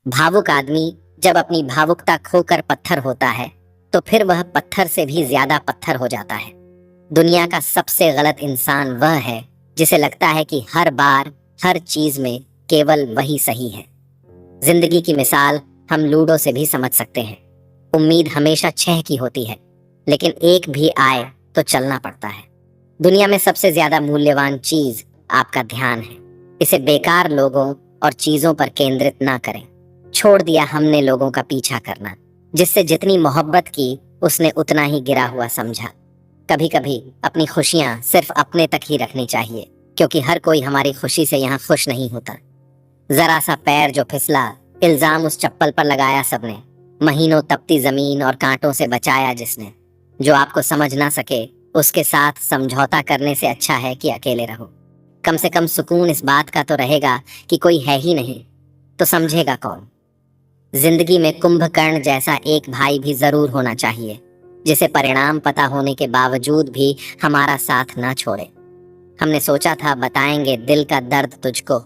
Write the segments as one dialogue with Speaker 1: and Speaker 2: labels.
Speaker 1: भावुक आदमी जब अपनी भावुकता खोकर पत्थर होता है तो फिर वह पत्थर से भी ज्यादा पत्थर हो जाता है। दुनिया का सबसे गलत इंसान वह है जिसे लगता है कि हर बार हर चीज में केवल वही सही है। जिंदगी की मिसाल हम लूडो से भी समझ सकते हैं। उम्मीद हमेशा 6 की होती है, लेकिन एक भी आए तो चलना पड़ता है। दुनिया में सबसे ज्यादा मूल्यवान चीज आपका ध्यान है। इसे बेकार लोगों और चीजों पर केंद्रित ना करें। छोड़ दिया हमने लोगों का पीछा करना, जिससे जितनी मोहब्बत की उसने उतना ही गिरा हुआ समझा। कभी कभी अपनी खुशियां सिर्फ अपने तक ही रखनी चाहिए, क्योंकि हर कोई हमारी खुशी से यहाँ खुश नहीं होता। जरा सा पैर जो फिसला, इल्जाम उस चप्पल पर लगाया सबने। महीनों तपती जमीन और कांटों से बचाया जिसने। जो आपको समझ ना सके उसके साथ समझौता करने से अच्छा है कि अकेले रहो। कम से कम सुकून इस बात का तो रहेगा कि कोई है ही नहीं, तो समझेगा कौन। जिंदगी में कुंभकर्ण जैसा एक भाई भी जरूर होना चाहिए, जिसे परिणाम पता होने के बावजूद भी हमारा साथ ना छोड़े। हमने सोचा था बताएंगे दिल का दर्द तुझको,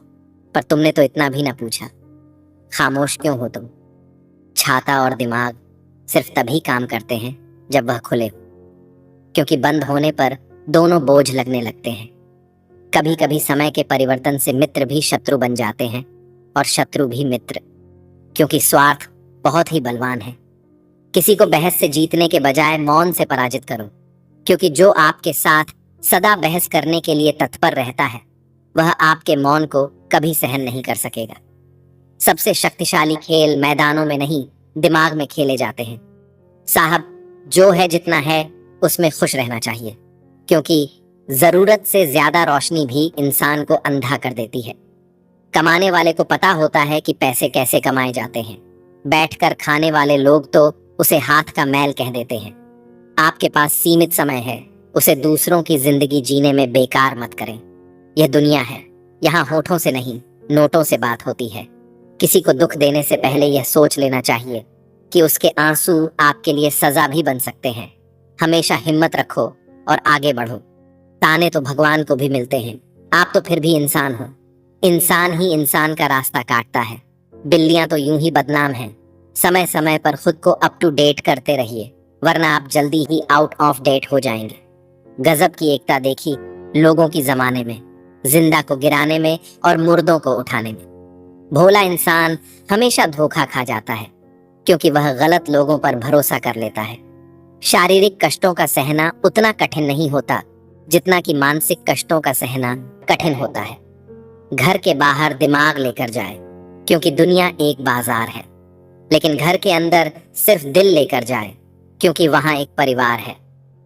Speaker 1: पर तुमने तो इतना भी ना पूछा। खामोश क्यों हो तुम? छाता और दिमाग सिर्फ तभी काम करते हैं जब वह खुले, क्योंकि बंद होने पर दोनों बोझ लगने लगते हैं। कभी कभी समय के परिवर्तन से मित्र भी शत्रु बन जाते हैं और शत्रु भी मित्र, क्योंकि स्वार्थ बहुत ही बलवान है। किसी को बहस से जीतने के बजाय मौन से पराजित करो, क्योंकि जो आपके साथ सदा बहस करने के लिए तत्पर रहता है वह आपके मौन को कभी सहन नहीं कर सकेगा। सबसे शक्तिशाली खेल मैदानों में नहीं, दिमाग में खेले जाते हैं। साहब, जो है जितना है उसमें खुश रहना चाहिए, क्योंकि जरूरत से ज्यादा रोशनी भी इंसान को अंधा कर देती है। कमाने वाले को पता होता है कि पैसे कैसे कमाए जाते हैं। बैठकर खाने वाले लोग तो उसे हाथ का मैल कह देते हैं। आपके पास सीमित समय है, उसे दूसरों की जिंदगी जीने में बेकार मत करें। यह दुनिया है, यहाँ होठों से नहीं नोटों से बात होती है। किसी को दुख देने से पहले यह सोच लेना चाहिए कि उसके आंसू आपके लिए सजा भी बन सकते हैं। हमेशा हिम्मत रखो और आगे बढ़ो। ताने तो भगवान को भी मिलते हैं, आप तो फिर भी इंसान हो। इंसान ही इंसान का रास्ता काटता है। बिल्लियां तो यूं ही बदनाम हैं। समय समय पर खुद को अप टू डेट करते रहिए, वरना आप जल्दी ही आउट ऑफ डेट हो जाएंगे। गजब की एकता देखी लोगों की जमाने में, जिंदा को गिराने में और मुर्दों को उठाने में। भोला इंसान हमेशा धोखा खा जाता है, क्योंकि वह गलत लोगों पर भरोसा कर लेता है। शारीरिक कष्टों का सहना उतना कठिन नहीं होता जितना कि मानसिक कष्टों का सहना कठिन होता है। घर के बाहर दिमाग लेकर जाए, क्योंकि दुनिया एक बाजार है, लेकिन घर के अंदर सिर्फ दिल लेकर जाए, क्योंकि वहां एक परिवार है।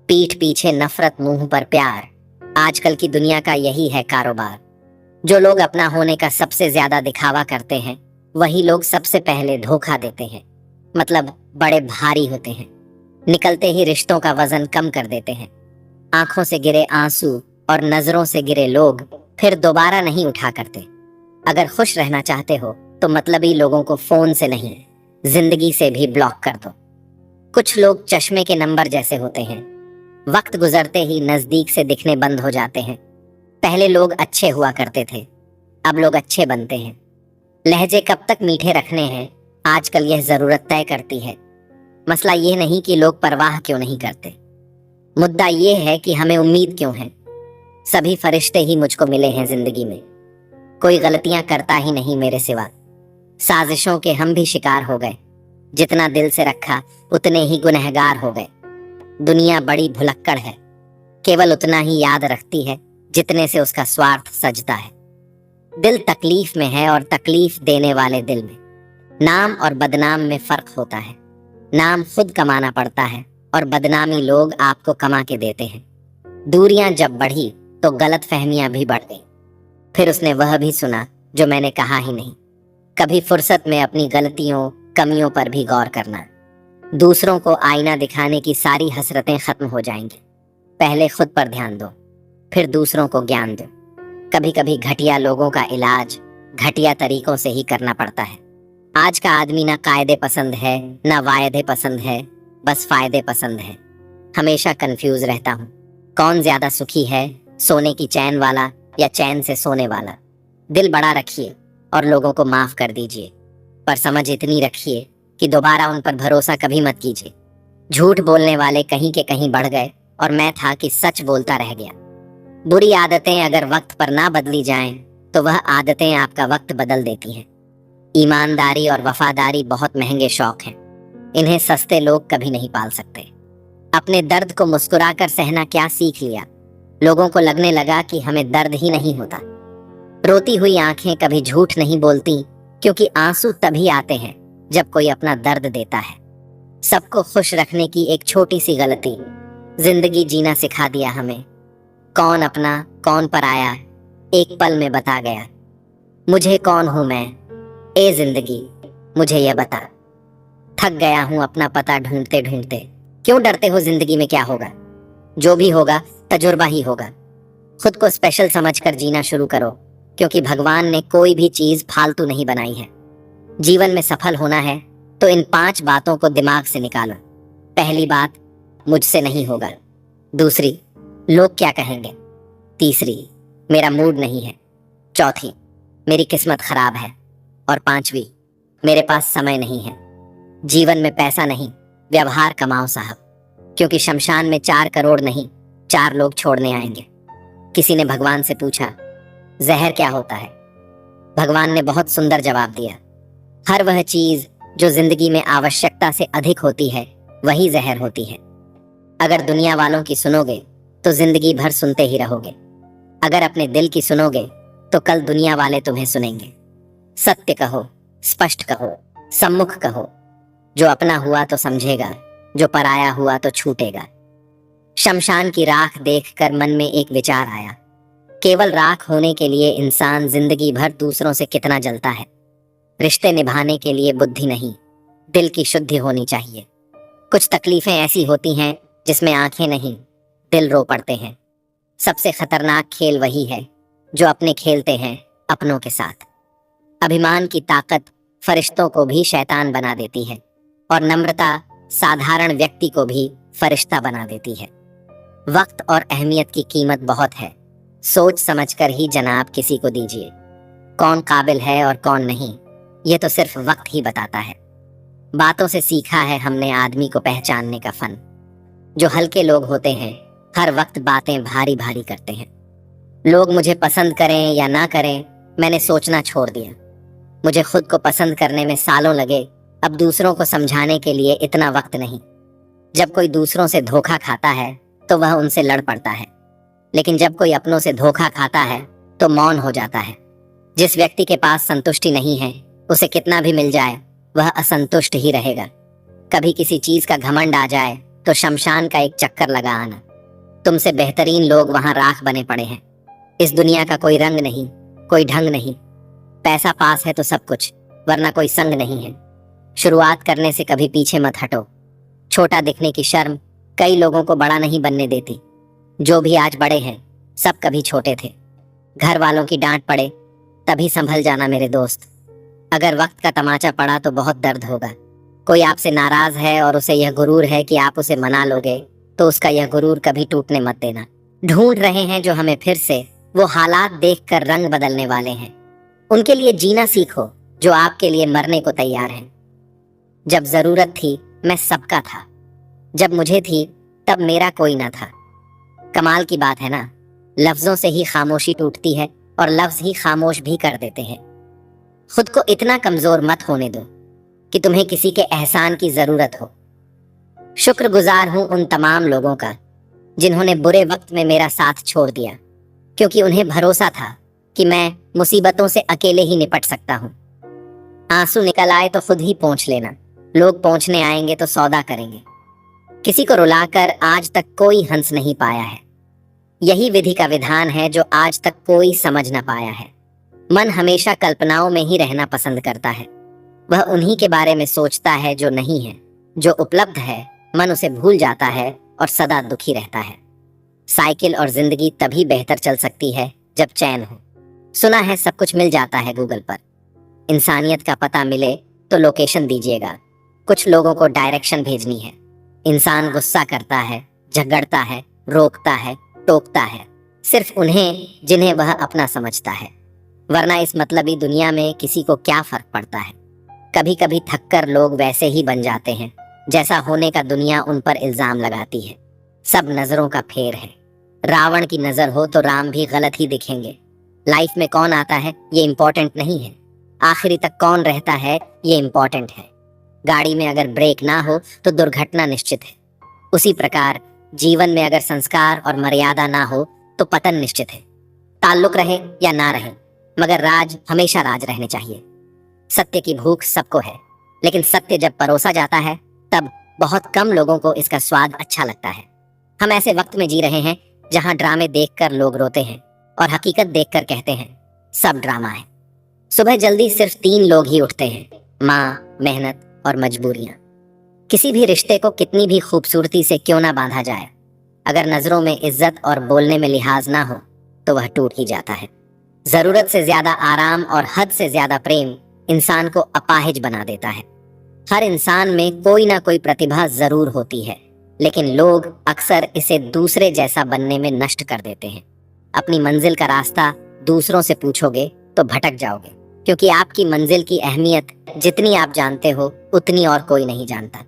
Speaker 1: पीठ पीछे नफरत, मुंह पर प्यार, आजकल की दुनिया का यही है कारोबार। जो लोग अपना होने का सबसे ज्यादा दिखावा करते हैं वही लोग सबसे पहले धोखा देते हैं, मतलब बड़े भारी होते हैं। निकलते ही रिश्तों का वजन कम कर देते हैं। आंखों से गिरे आंसू और नजरों से गिरे लोग फिर दोबारा नहीं उठा करते। अगर खुश रहना चाहते हो तो मतलबी लोगों को फोन से नहीं, जिंदगी से भी ब्लॉक कर दो। कुछ लोग चश्मे के नंबर जैसे होते हैं, वक्त गुजरते ही नजदीक से दिखने बंद हो जाते हैं। पहले लोग अच्छे हुआ करते थे, अब लोग अच्छे बनते हैं। लहजे कब तक मीठे रखने हैं, आजकल यह जरूरत तय करती है। मसला यह नहीं कि लोग परवाह क्यों नहीं करते, मुद्दा यह है कि हमें उम्मीद क्यों है। सभी फरिश्ते ही मुझको मिले हैं जिंदगी में, कोई गलतियां करता ही नहीं मेरे सिवा। साजिशों के हम भी शिकार हो गए, जितना दिल से रखा उतने ही गुनहगार हो गए। दुनिया बड़ी भुलक्कड़ है, केवल उतना ही याद रखती है जितने से उसका स्वार्थ सजता है। दिल तकलीफ में है और तकलीफ देने वाले दिल में। नाम और बदनाम में फर्क होता है। नाम खुद कमाना पड़ता है और बदनामी लोग आपको कमा के देते हैं। दूरियां जब बढ़ी तो गलत फहमियां भी बढ़ गई। फिर उसने वह भी सुना जो मैंने कहा ही नहीं। कभी फुर्सत में अपनी गलतियों कमियों पर भी गौर करना। दूसरों को आईना दिखाने की सारी हसरतें खत्म हो जाएंगी। पहले खुद पर ध्यान दो, फिर दूसरों को ज्ञान दो। कभी कभी घटिया लोगों का इलाज घटिया तरीकों से ही करना पड़ता है। आज का आदमी ना कायदे पसंद है ना वायदे पसंद है, बस फायदे पसंद है। हमेशा कंफ्यूज रहता हूँ, कौन ज्यादा सुखी है, सोने की चैन वाला या चैन से सोने वाला। दिल बड़ा रखिए और लोगों को माफ कर दीजिए, पर समझ इतनी रखिए कि दोबारा उन पर भरोसा कभी मत कीजिए। झूठ बोलने वाले कहीं के कहीं बढ़ गए और मैं था कि सच बोलता रह गया। बुरी आदतें अगर वक्त पर ना बदली जाएं, तो वह आदतें आपका वक्त बदल देती हैं। ईमानदारी और वफादारी बहुत महंगे शौक हैं। इन्हें सस्ते लोग कभी नहीं पाल सकते। अपने दर्द को मुस्कुराकर सहना क्या सीख लिया। लोगों को लगने लगा कि हमें दर्द ही नहीं होता। रोती हुई आंखें कभी झूठ नहीं बोलती, क्योंकि आंसू तभी आते हैं जब कोई अपना दर्द देता है। सबको खुश रखने की एक छोटी सी गलती जिंदगी जीना सिखा दिया हमें। कौन अपना कौन पराया एक पल में बता गया। मुझे कौन हूं मैं, ए जिंदगी मुझे यह बता। थक गया हूं अपना पता ढूंढते ढूंढते। क्यों डरते हो जिंदगी में क्या होगा। जो भी होगा तजुर्बा ही होगा। खुद को स्पेशल समझकर जीना शुरू करो, क्योंकि भगवान ने कोई भी चीज फालतू नहीं बनाई है। जीवन में सफल होना है तो इन 5 बातों को दिमाग से निकालो। पहली बात, मुझसे नहीं होगा। दूसरी, लोग क्या कहेंगे। तीसरी, मेरा मूड नहीं है। चौथी, मेरी किस्मत खराब है। और 5वीं, मेरे पास समय नहीं है। जीवन में पैसा नहीं, व्यवहार कमाओ साहब, क्योंकि शमशान में 4 करोड़ नहीं 4 लोग छोड़ने आएंगे। किसी ने भगवान से पूछा, जहर क्या होता है। भगवान ने बहुत सुंदर जवाब दिया, हर वह चीज जो जिंदगी में आवश्यकता से अधिक होती है वही जहर होती है। अगर दुनिया वालों की सुनोगे तो जिंदगी भर सुनते ही रहोगे। अगर अपने दिल की सुनोगे तो कल दुनिया वाले तुम्हें सुनेंगे। सत्य कहो, स्पष्ट कहो, सम्मुख कहो। जो अपना हुआ तो समझेगा, जो पराया हुआ तो छूटेगा। शमशान की राख देखकर मन में एक विचार आया, केवल राख होने के लिए इंसान जिंदगी भर दूसरों से कितना जलता है। रिश्ते निभाने के लिए बुद्धि नहीं, दिल की शुद्धि होनी चाहिए। कुछ तकलीफें ऐसी होती हैं जिसमें आंखें नहीं, दिल रो पड़ते हैं। सबसे खतरनाक खेल वही है जो अपने खेलते हैं अपनों के साथ। अभिमान की ताकत फरिश्तों को भी शैतान बना देती है, और नम्रता साधारण व्यक्ति को भी फरिश्ता बना देती है। वक्त और अहमियत की कीमत बहुत है। सोच समझकर ही जनाब किसी को दीजिए। कौन काबिल है और कौन नहीं, ये तो सिर्फ वक्त ही बताता है। बातों से सीखा है हमने आदमी को पहचानने का फन। जो हल्के लोग होते हैं हर वक्त बातें भारी भारी करते हैं। लोग मुझे पसंद करें या ना करें, मैंने सोचना छोड़ दिया। मुझे खुद को पसंद करने में सालों लगे, अब दूसरों को समझाने के लिए इतना वक्त नहीं। जब कोई दूसरों से धोखा खाता है तो वह उनसे लड़ पड़ता है, लेकिन जब कोई अपनों से धोखा खाता है तो मौन हो जाता है। जिस व्यक्ति के पास संतुष्टि नहीं है, उसे कितना भी मिल जाए वह असंतुष्ट ही रहेगा। कभी किसी चीज का घमंड आ जाए तो शमशान का एक चक्कर लगा आना। तुमसे बेहतरीन लोग वहां राख बने पड़े हैं। इस दुनिया का कोई रंग नहीं, कोई ढंग नहीं। पैसा पास है तो सब कुछ, वरना कोई संग नहीं है। शुरुआत करने से कभी पीछे मत हटो। छोटा दिखने की शर्म कई लोगों को बड़ा नहीं बनने देती। जो भी आज बड़े हैं सब कभी छोटे थे। घर वालों की डांट पड़े तभी संभल जाना मेरे दोस्त। अगर वक्त का तमाचा पड़ा तो बहुत दर्द होगा। कोई आपसे नाराज है और उसे यह गुरूर है कि आप उसे मना लोगे, तो उसका यह गुरूर कभी टूटने मत देना। ढूंढ रहे हैं जो हमें फिर से, वो हालात देखकर रंग बदलने वाले हैं। उनके लिए जीना सीखो जो आपके लिए मरने को तैयार हैं। जब जरूरत थी मैं सबका था, जब मुझे थी तब मेरा कोई ना था। कमाल की बात है ना, लफ्जों से ही खामोशी टूटती है और लफ्ज ही खामोश भी कर देते हैं। खुद को इतना कमजोर मत होने दो कि तुम्हें किसी के एहसान की जरूरत हो। शुक्रगुजार हूं उन तमाम लोगों का जिन्होंने बुरे वक्त में मेरा साथ छोड़ दिया, क्योंकि उन्हें भरोसा था कि मैं मुसीबतों से अकेले ही निपट सकता हूं। आंसू निकल आए तो खुद ही पोंछ लेना, लोग पोंछने आएंगे तो सौदा करेंगे। किसी को रुलाकर आज तक कोई हंस नहीं पाया है। यही विधि का विधान है जो आज तक कोई समझ ना पाया है। मन हमेशा कल्पनाओं में ही रहना पसंद करता है। वह उन्हीं के बारे में सोचता है जो नहीं है। जो उपलब्ध है मन उसे भूल जाता है और सदा दुखी रहता है। साइकिल और जिंदगी तभी बेहतर चल सकती है जब चैन हो। सुना है सब कुछ मिल जाता है गूगल पर। इंसानियत का पता मिले तो लोकेशन दीजिएगा। कुछ लोगों को डायरेक्शन भेजनी है। इंसान गुस्सा करता है, झगड़ता है, रोकता है, टोकता है, सिर्फ उन्हें जिन्हें वह अपना समझता है, वरना इस मतलबी दुनिया में किसी को क्या फर्क पड़ता है। कभी कभी थककर लोग वैसे ही बन जाते हैं जैसा होने का दुनिया उन पर इल्जाम लगाती है। सब नजरों का फेर है। रावण की नजर हो तो राम भी गलत ही दिखेंगे। लाइफ में कौन आता है ये इम्पोर्टेंट नहीं है, आखिरी तक कौन रहता है ये इम्पोर्टेंट है। गाड़ी में अगर ब्रेक ना हो तो दुर्घटना निश्चित है। उसी प्रकार जीवन में अगर संस्कार और मर्यादा ना हो तो पतन निश्चित है। ताल्लुक रहे या ना रहे, मगर राज हमेशा राज रहने चाहिए। सत्य की भूख सबको है, लेकिन सत्य जब परोसा जाता है तब बहुत कम लोगों को इसका स्वाद अच्छा लगता है। हम ऐसे वक्त में जी रहे हैं जहां ड्रामे देखकर लोग रोते हैं और हकीकत देखकर कहते हैं सब ड्रामा है। सुबह जल्दी सिर्फ 3 लोग ही उठते हैं, माँ, मेहनत और मजबूरियां। किसी भी रिश्ते को कितनी भी खूबसूरती से क्यों ना बांधा जाए, अगर नजरों में इज्जत और बोलने में लिहाज ना हो तो वह टूट ही जाता है। जरूरत से ज्यादा आराम और हद से ज्यादा प्रेम इंसान को अपाहिज बना देता है। हर इंसान में कोई ना कोई प्रतिभा जरूर होती है, लेकिन लोग अक्सर इसे दूसरे जैसा बनने में नष्ट कर देते हैं। अपनी मंजिल का रास्ता दूसरों से पूछोगे तो भटक जाओगे, क्योंकि आपकी मंजिल की अहमियत जितनी आप जानते हो उतनी और कोई नहीं जानता।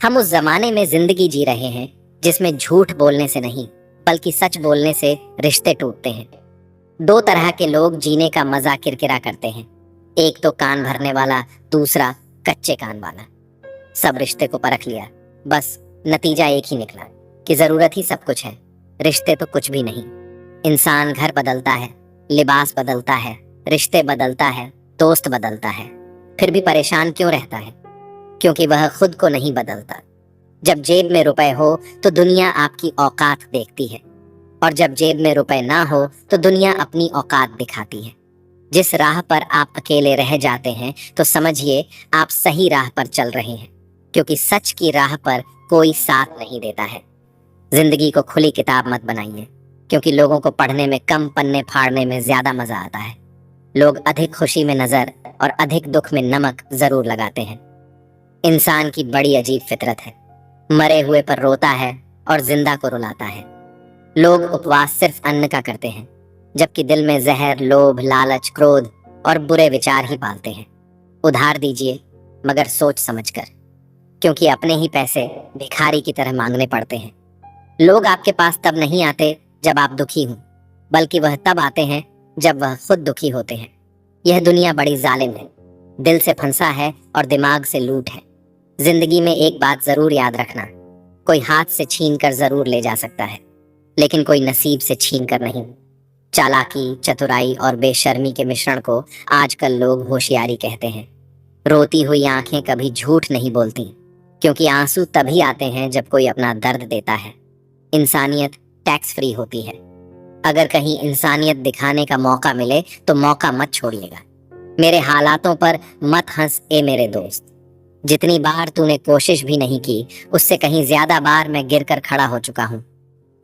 Speaker 1: हम उस जमाने में जिंदगी जी रहे हैं जिसमें झूठ बोलने से नहीं बल्कि सच बोलने से रिश्ते टूटते हैं। 2 तरह के लोग जीने का मजा किरकिरा करते हैं, एक तो कान भरने वाला, दूसरा कच्चे कान वाला। सब रिश्ते को परख लिया, बस नतीजा एक ही निकला कि जरूरत ही सब कुछ है, रिश्ते तो कुछ भी नहीं। इंसान घर बदलता है, लिबास बदलता है, रिश्ते बदलता है, दोस्त बदलता है, फिर भी परेशान क्यों रहता है? क्योंकि वह खुद को नहीं बदलता। जब जेब में रुपए हो तो दुनिया आपकी औकात देखती है, और जब जेब में रुपए ना हो तो दुनिया अपनी औकात दिखाती है। जिस राह पर आप अकेले रह जाते हैं तो समझिए आप सही राह पर चल रहे हैं, क्योंकि सच की राह पर कोई साथ नहीं देता है। जिंदगी को खुली किताब मत बनाइए, क्योंकि लोगों को पढ़ने में कम, पन्ने फाड़ने में ज्यादा मजा आता है। लोग अधिक खुशी में नजर और अधिक दुख में नमक जरूर लगाते हैं। इंसान की बड़ी अजीब फितरत है, मरे हुए पर रोता है और जिंदा को रुलाता है। लोग उपवास सिर्फ अन्न का करते हैं, जबकि दिल में जहर, लोभ, लालच, क्रोध और बुरे विचार ही पालते हैं। उधार दीजिए, मगर सोच समझकर, क्योंकि अपने ही पैसे भिखारी की तरह मांगने पड़ते हैं। लोग आपके पास तब नहीं आते जब आप दुखी हों, बल्कि वह तब आते हैं जब वह खुद दुखी होते हैं। यह दुनिया बड़ी जालिम है, दिल से फंसा है और दिमाग से लूट है। जिंदगी में एक बात जरूर याद रखना, कोई हाथ से छीन कर जरूर ले जा सकता है, लेकिन कोई नसीब से छीन कर नहीं। चालाकी, चतुराई और बेशर्मी के मिश्रण को आजकल लोग होशियारी कहते हैं। रोती हुई आंखें कभी झूठ नहीं बोलती, क्योंकि आंसू तभी आते हैं जब कोई अपना दर्द देता है। इंसानियत टैक्स फ्री होती है। अगर कहीं इंसानियत दिखाने का मौका मिले तो मौका मत छोड़िएगा। मेरे हालातों पर मत हंस ए मेरे दोस्त। जितनी बार तूने कोशिश भी नहीं की, उससे कहीं ज्यादा बार मैं गिरकर खड़ा हो चुका हूँ।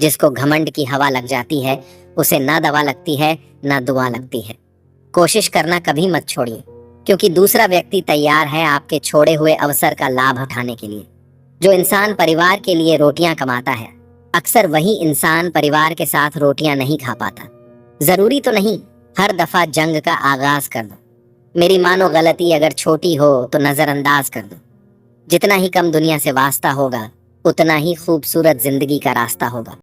Speaker 1: जिसको घमंड की हवा लग जाती है उसे ना दवा लगती है ना दुआ लगती है। कोशिश करना कभी मत छोड़िए, क्योंकि दूसरा व्यक्ति तैयार है आपके छोड़े हुए अवसर का लाभ उठाने के लिए। जो इंसान परिवार के लिए रोटियां कमाता है, अक्सर वही इंसान परिवार के साथ रोटियां नहीं खा पाता। जरूरी तो नहीं हर दफा जंग का आगाज कर दो। मेरी मानो गलती अगर छोटी हो तो नजरअंदाज कर दो। जितना ही कम दुनिया से वास्ता होगा, उतना ही खूबसूरत जिंदगी का रास्ता होगा।